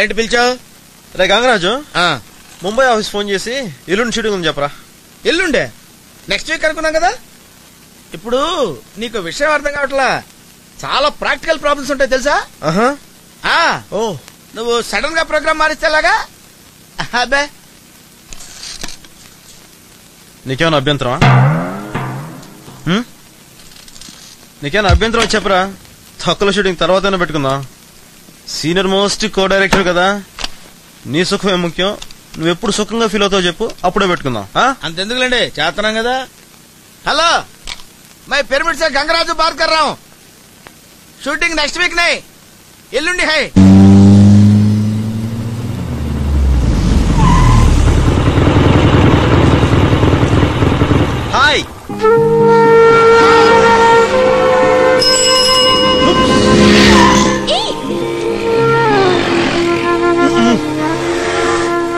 ఏంటి పిలిచావు? రే Gangaraju, Mumbai office phone చేసి ఎల్లుండి షూటింగ్ ఉంది చెప్పరా. ఎల్లుండే? నెక్స్ట్ వీక్ అనుకున్నాం కదా. ఇప్పుడు నీకు విషయం అర్థం కావట్లా. చాలా ప్రాక్టికల్ ప్రాబ్లమ్స్ ఉంటాయి తెలుసా. ఓ నువ్వు సడన్ గా ప్రోగ్రామ్ మారిస్తేలాగా. అబ్బే నీకేమైనా అభ్యంతరమా? నీకేమైనా అభ్యంతరం చెప్పరా. తక్కువ షూటింగ్ తర్వాతనే పెట్టుకుందాం. సీనియర్ మోస్ట్ కో డైరెక్టర్ కదా, నీ సుఖమే ముఖ్యం. నువ్వెప్పుడు సుఖంగా ఫీల్ అవుతావు చెప్పు, అప్పుడే పెట్టుకుందాం. అంతెందుకులేండి, చేస్తున్నాం కదా. హలో, మై పిరమిడ్ से गंगराजू बात कर रहा हूँ. शूटिंग नेक्स्ट वीक नहीं, एल्लुंडी है. హాయ్.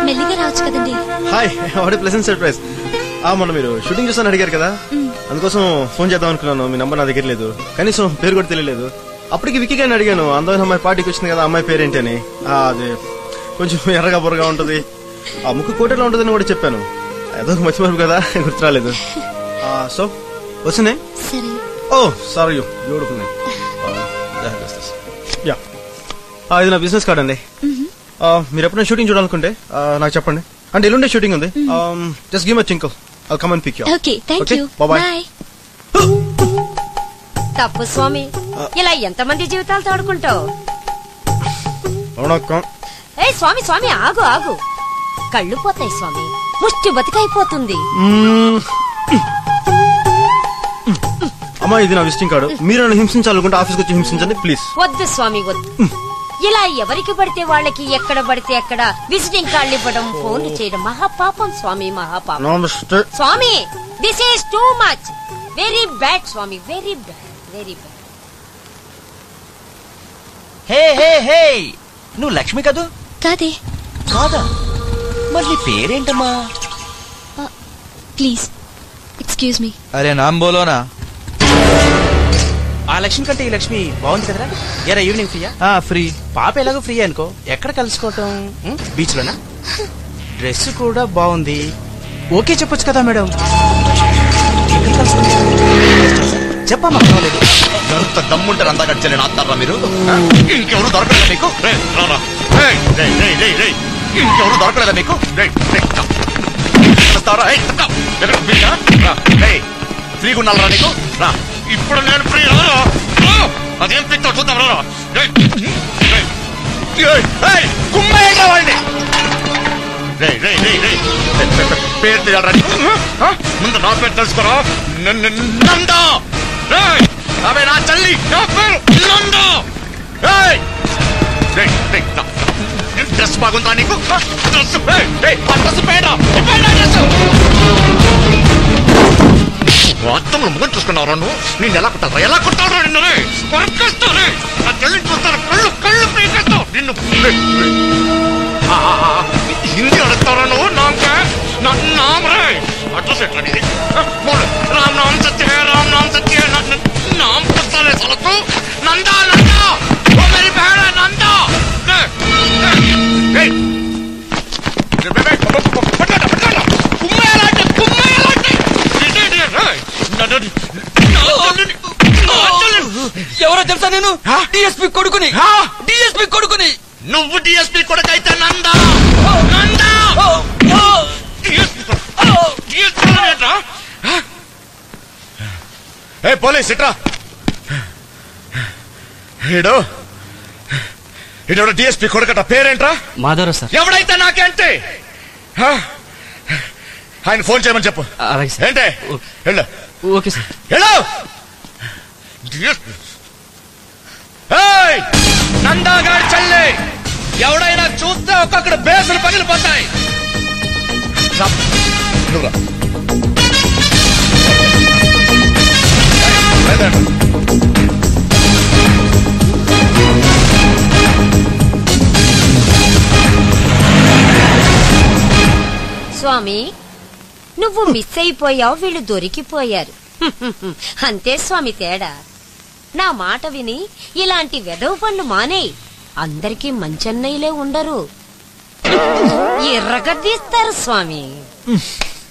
మెల్లిగా రావచ్చు కదండి. Hi, what pleasant surprise. మొన్న మీరు షూటింగ్ చూసాను అడిగారు కదా, అందుకోసం ఫోన్ చేద్దాం అనుకున్నాను. మీ నంబర్ నా దగ్గర లేదు, కనీసం పేరు కూడా తెలియలేదు. అప్పటికి విక్కీ గారిని అడిగాను, అందమైన అమ్మాయి పార్టీకి వచ్చింది కదా, అమ్మాయి పేరేంటి అని. అది కొంచెం ఎర్రగా బుర్రగా ఉంటది, ఆ ముక్కు కోటలో ఉంటదని కూడా చెప్పాను. ఏదో మర్చిపోయారు కదా, గుర్తు రాలేదు. సో వస్తున్నాయి. ఓ సారీ, బ్యూటిఫుల్ నేమ్. యా, ఇది నా బిజినెస్ కార్డ్ అండి. మీరు ఎప్పుడైనా షూటింగ్ చూడాలనుకుంటే నాకు చెప్పండి. అంటే ఎల్లుండే షూటింగ్ ఉంది. Just give my Tinkle, I'll come and pick you up. Okay, thank you. Bye. తప్పు స్వామి, ఇలా ఎంతమంది జీవితాలు తోడుకుంటావు? ఏ స్వామి స్వామి, ఆగు ఆగు, కళ్ళు పోతాయి స్వామి, ముష్టి బతికైపోతుంది. అమ్మా, ఇది నా విజిటింగ్ కార్డు. మీరు నన్ను హింసించాలనుకుంటే ఆఫీస్కి వచ్చి హింసించండి ప్లీజ్. వద్దు స్వామి వద్దు. ఇలా ఎవరికి పడితే వాళ్ళకి ఎక్కడ పడితే అక్కడ విజిటింగ్ కార్డులు ఇవ్వడం, ఫోన్లు చేయడం మహాపాపం స్వామి, మహాపాపం. స్వామి, this is too much, very bad స్వామి, very bad, very bad. Hey hey hey, నువ్వు లక్ష్మి కదూ? కాదే. కాదా? మరి నీ పేరేంటమ్మా? Please excuse me. అరే నామ్ బోలోనా. ఆ లక్ష్మి కంటే ఈ లక్ష్మి బాగుంది కదరా. ఎరా ఈవినింగ్ ఫ్రీయా? ఫ్రీ. పాప ఎలాగో ఫ్రీ అనుకో. ఎక్కడ కలుసుకోవటం? బీచ్ లోనా? డ్రెస్ కూడా బాగుంది. ఓకే చెప్పొచ్చు కదా మేడం. చెప్పమ్మా. ఎంత దమ్ముంటారు అంతా గడిచలే నాస్తారా మీరు? ఇంకెవరు దొరకలేదా మీకు? ఇంకెవరు దొరకలేదా మీకు? ఫ్రీగా ఉండాలరా నీకు? రా, ఇప్పుడు నేను ఫ్రీ. అదేం పిక్తో చూద్దాం. పేరు తెలియాలరా నీకు? ముందు నా పేరు తెలుసుకోరా. నందా. అవే నా తల్లి, నా పేరు నందా. డ్రెస్ బాగుందా నీకు? డ్రెస్ పేడ అత్తములు ముఖం చూసుకున్నారా నువ్వు? నేను ఎలా కుట్టారా? ఎలా కుట్టారా? నిన్ను కొరకేస్తానే. నా తల్లిని చూస్తాను, కళ్ళు కళ్ళు పీకేస్తావు నిన్ను. హిందీ అడుగుతారా నువ్వు? నామ్ రే అడ్రస్ ఎట్లా నీది? రామ్ నామ్ సత్య హే, రామ్ నామ్ సత్య హే. నామ్ పుస్తాలే సలతూ. నందా నందా, ఓ మేరీ బహన్ హై నందా. ఎవరో తెలుసా? నేను డిఎస్పీ కొడుకుని. డిఎస్పీ కొడుకుని. నువ్వు డిఎస్పీ కొడుకైతే నందా. నందా ఏ పోలీస్ ఇట్రా. ఈడెవడో డిఎస్పీ కొడుకట. పేరేంట్రా? మాధవరావు సార్. ఎవడైతే నాకేంటి? ఆయన ఫోన్ చేయమని చెప్పు. ఏంటే? వెళ్ళు. Okay sir. వెళ్ళు. నందాగాడి చల్లి ఎవడైనా చూస్తే ఒక్కొక్కడు బేసులు పగిలిపోతాయి. నువ్వురా. స్వామి, నువ్వు మిస్ అయిపోయావు, వీళ్ళు దొరికిపోయారు. అంతే స్వామి తేడా. నా మాట విని ఇలాంటి వెధవ పనులు మానేయ్. అందరికీ మంచన్నయ్యలే ఉండరు, ఎర్రగద్దీస్తారు స్వామి.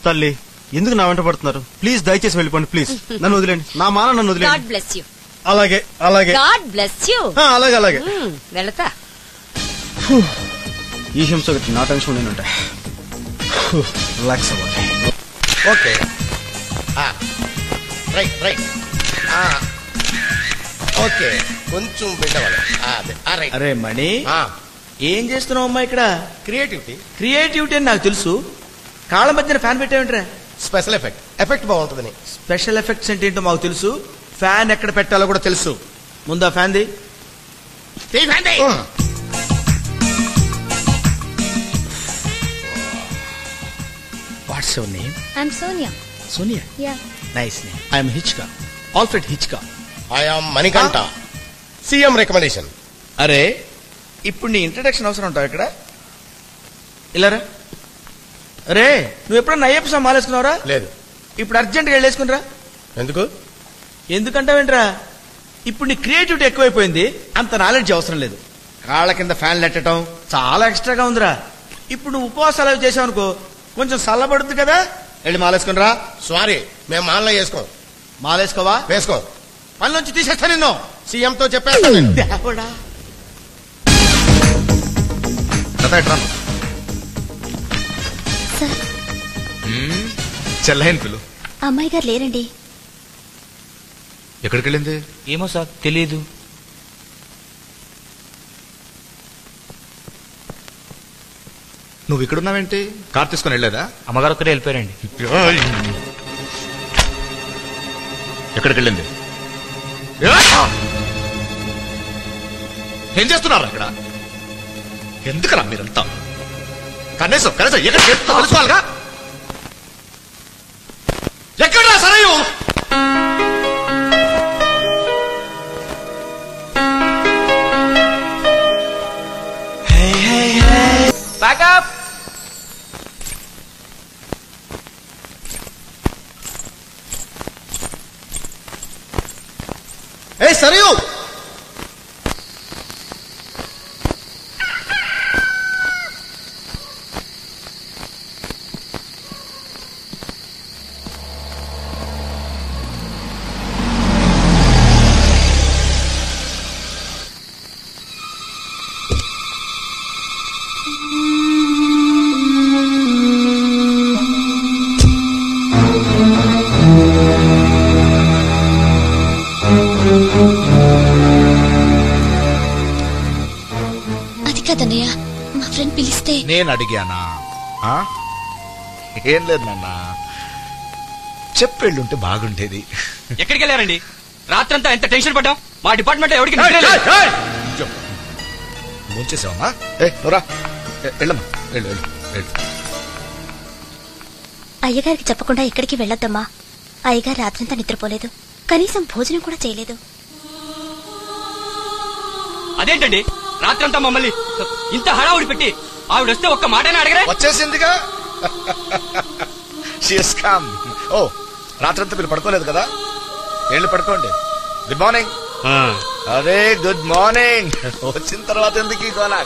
తల్లి ఎందుకు నా వెంట పడుతున్నారు? ప్లీజ్ దయచేసి వెళ్ళిపోండి. ప్లీజ్ నన్ను వదిలేండి. నా మాన నన్ను గాడ్ వదిలేండి. Bless you. అలాగే అలాగే గాడ్ బ్లెస్ యూ. అలాగే అలాగే. వెళతా. ఈ హింస నా టెన్షన్ నేనుంటా. రిలాక్స్ అవ్వాలి. ఓకే రైట్ రైట్ ఓకే కొంచెం బిడ్డవాలి. అరే మణి, ఏం చేస్తున్నావు అమ్మా ఇక్కడ? క్రియేటివిటీ అని నాకు తెలుసు. కాళ్ళ మధ్యన ఫ్యాన్ పెట్టావేంట్రా? స్పెషల్ ఎఫెక్ట్ బాగుంటుందని. స్పెషల్ ఎఫెక్ట్స్ అంటే ఏంటో మాకు తెలుసు, ఫ్యాన్ ఎక్కడ పెట్టాలో కూడా తెలుసు. ముందా ఫ్యాన్ ది. What's your name? I'm Sonia. Sonia. Ya. Nice name. I'm Hitchcock, Alfred Hitchcock. I am Manikanta, CM recommendation. అరే ఇప్పుడు నీ ఇంట్రడక్షన్ అవసరం ఉంటావు ఇక్కడ? ఇలారా. అరే నువ్వు ఎప్పుడన్నా అయ్యప్ప స్వామి మాలేసుకున్నావురా? లేదు. ఇప్పుడు అర్జెంట్గా వెళ్ళేసుకునిరా. ఎందుకు? ఎందుకంటావేంట్రా, ఇప్పుడు నీ క్రియేటివిటీ ఎక్కువైపోయింది, అంత నాలెడ్జ్ అవసరం లేదు. కాళ్ళ కింద ఫ్యాన్లు ఎట్టడం చాలా ఎక్స్ట్రాగా ఉందిరా. ఇప్పుడు నువ్వు ఉపవాసాలు అవి చేసావు అనుకో, కొంచెం చల్లబడుద్ది కదా. వెళ్ళి మాలేసుకునిరా. సారీ, మేము మాల్లో వేసుకోం. మాలేసుకోవా? వేసుకో. పని నుంచి తీసేస్తా నిన్ను. సీఎంతో చెప్పేస్తాను. సార్, చెల్లైన పిలు అమ్మాయి గారు లేరండి. ఎక్కడికి వెళ్ళింది? ఏమో సార్ తెలియదు. నువ్వు ఇక్కడున్నావేంటి? కార్ తీసుకుని వెళ్ళలేదా? అమ్మగారు ఒక్కరే వెళ్ళిపోయారండి. ఎక్కడికి వెళ్ళింది? ఏం చేస్తున్నారు అక్కడ? ఎందుకరా మీరంతా? కనీసం ఎక్కడ తెలుసుకోవాలిగా. ఎక్కడ సరయు? బ్యాకప్. ఏ సరియు, అది కదన్నయ్య, మా ఫ్రెండ్ పిలిస్తే. నేను అడిగానా? ఏం లేదు నాన్న, చెప్పెళ్ళుంటే బాగుండేది. ఎక్కడికి వెళ్ళారండి? రాత్రంతా ఎంత టెన్షన్ పడ్డాం. మా డిపార్ట్మెంట్ ఎవరికి ముంచేసావమ్మా? నువ్వురా, వెళ్ళమ్మా, వెళ్ళు వెళ్ళు వెళ్ళు. అయ్యగారికి చెప్పకుండా ఎక్కడికి వెళ్ళొద్దమ్మా. అయ్యగారు రాత్రంతా నిద్రపోలేదు, కనీసం భోజనం కూడా చేయలేదు. అదేంటండి రాత్రంతా మమ్మల్ని ఇంత హడావుడి పెట్టి ఆవిడ వస్తే ఒక్క మాటనే అడగరా? వచ్చేసిందిగా. ఓ రాత్రంతా మీరు పడుకోలేదు కదా, వెళ్ళి పడుకోండి. Good morning. అరే గుడ్ మార్నింగ్. వచ్చిన తర్వాత ఎందుకు గోలా?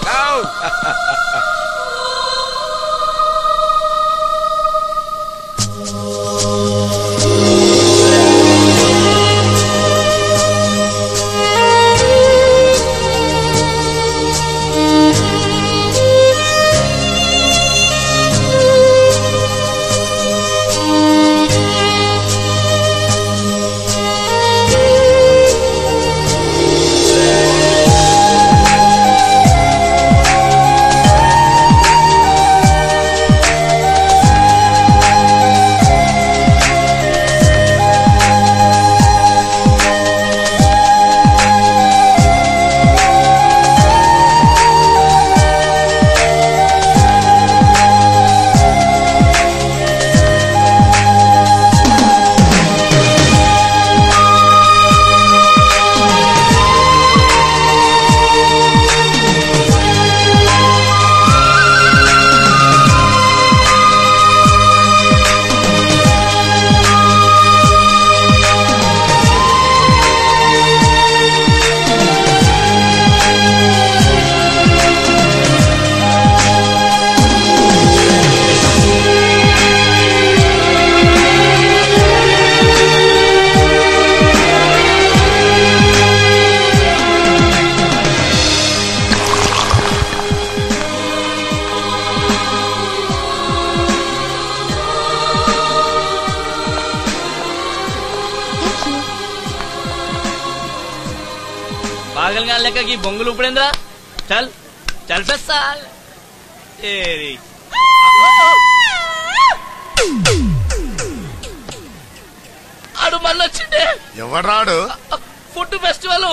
పాగల్ గా లెక్కకి బొంగులు ఇప్పుడేంద్రా చల్ చల్ సాల్ ఆడు మళ్ళీ వచ్చిండే. ఎవరాడు? ఫుడ్ ఫెస్టివల్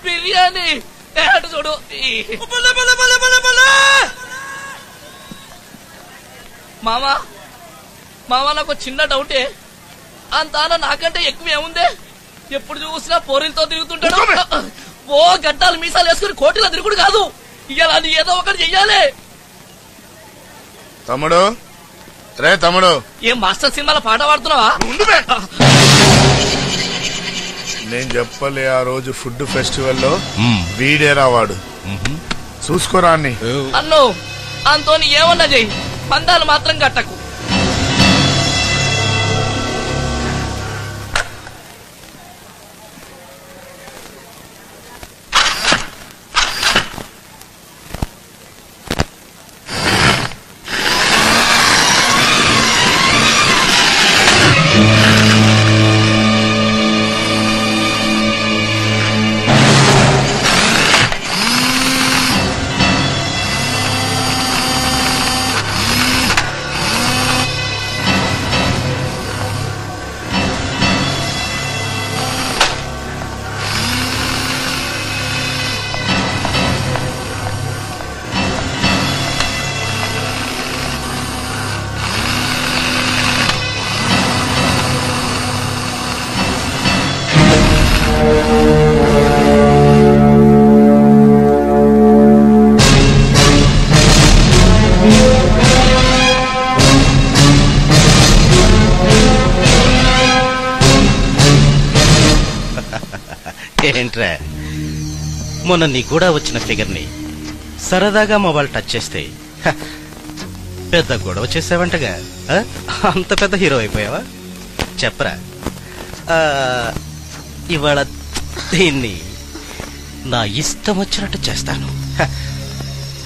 బిర్యానీ చూడు. మామా మామా నాకు చిన్న డౌటే, అంతాన నాకంటే ఎక్కువ ఏముందే? ఎప్పుడు చూసినా పోరీలతో తిరుగుతుంటాడు. ఓ గడ్డాలు మీసాలు వేసుకుని కోటిలో తిరుగుడు కాదు, ఇలా ఏదో ఒకటి చెయ్యాలి. తమ్ముడు రే తమ్ముడు, ఏం మాస్టర్ సినిమాలో పాట పాడుతున్నావా? నేను చెప్పలే ఆ రోజు ఫుడ్ ఫెస్టివల్లో వీడేరా వాడు, చూసుకోరా అన్ని. అన్ను అంతోని ఏమన్నా చెయ్యి, పందాలు మాత్రం కట్టకు. ఏంట్రా మొన్న నీ కూడా వచ్చిన ఫిగర్ ని సరదాగా మొబైల్ టచ్ చేస్తే పెద్ద గొడవ చేసావంటగా, అంత పెద్ద హీరో అయిపోయావా? చెప్పరా. ఇవాళ దీన్ని నా ఇష్టం వచ్చినట్టు చేస్తాను.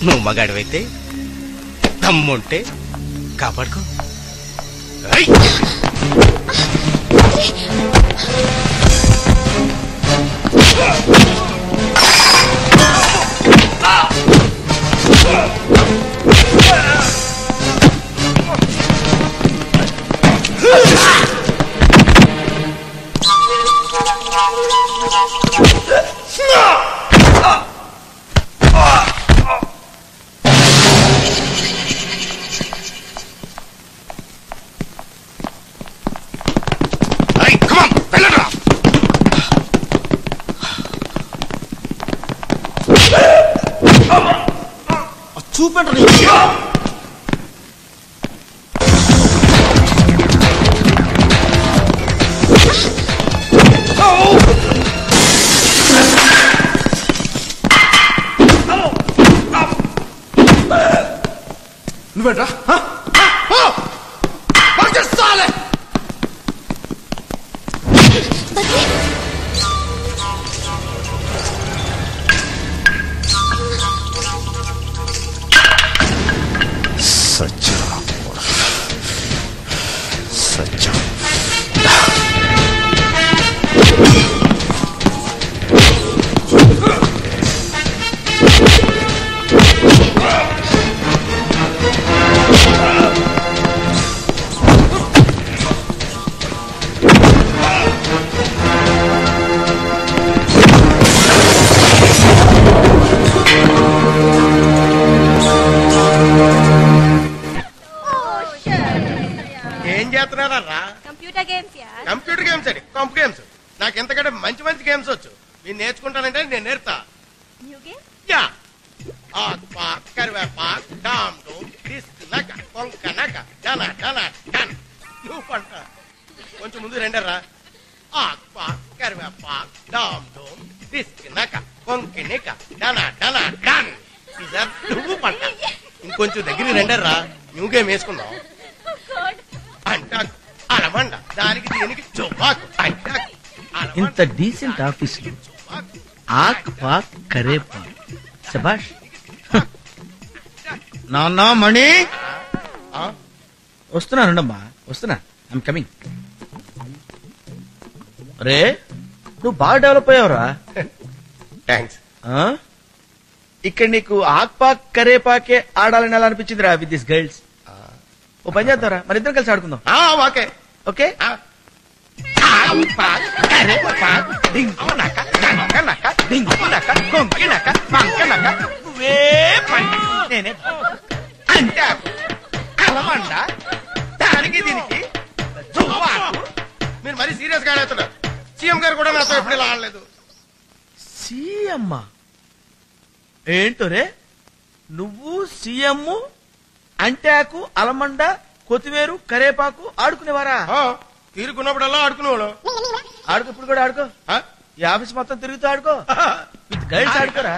నువ్వు మగాడివైతే దమ్ముంటే కాపాడుకో. చూపెంట నువ్వేట్రా కంప్యూటర్ గేమ్స్ అండి, కంప్ గేమ్స్. నాకు ఎంతకంటే మంచి మంచి గేమ్స్ వచ్చు. నేను నేర్చుకుంటానంటే నేను నేర్తా. నువ్వు పంట కొంచెం ముందు రెండర్రా. నువ్వు పంట ఇంకొంచెం దగ్గర రెండర్రా. న్యూ గేమ్ వేసుకుందాం. అంటాకు అలమండ, దానికి దీనికి చొవ్వాకు. ఇంత డీసెంట్ ఆఫీస్ ఆక్ పాక్ కరే పాక్. శభాష్. నాన్న మణి వస్తున్నానుండమ్మా, వస్తున్నా. I'm coming. రే నువ్వు బాగా డెవలప్ అయ్యావురా. థ్యాంక్స్. ఇక్కడ నీకు ఆక్పాక్ కరేపాకే ఆడాలని ఎలా అనిపించిందిరా విత్ దిస్ గర్ల్స్? ఓ పని చేద్దారా, మరి ఇద్దరం కలిసి ఆడుకుందాం. ఓకే ఓకే నువ్వే పని, నేనే అంటే అలమండ దానికి దీనికి మీరు మరీ సీరియస్ గా ఆడుతున్నారు. సీఎం గారు కూడా నాతో ఎప్పుడు ఇలా ఆడలేదు. సీఎం ఏంటో రే నువ్వు సీఎం అంటాకు అలమండ కొత్తిమీరు కరేపాకు ఆడుకునేవారా? తీరుకున్నప్పుడల్లా ఆడుకునేవాడు. ఆడుకో, ఇప్పుడు కూడా ఆడుకో. ఈ ఆఫీస్ మొత్తం తిరుగుతూ ఆడుకో. With guides ఆడుకోరా.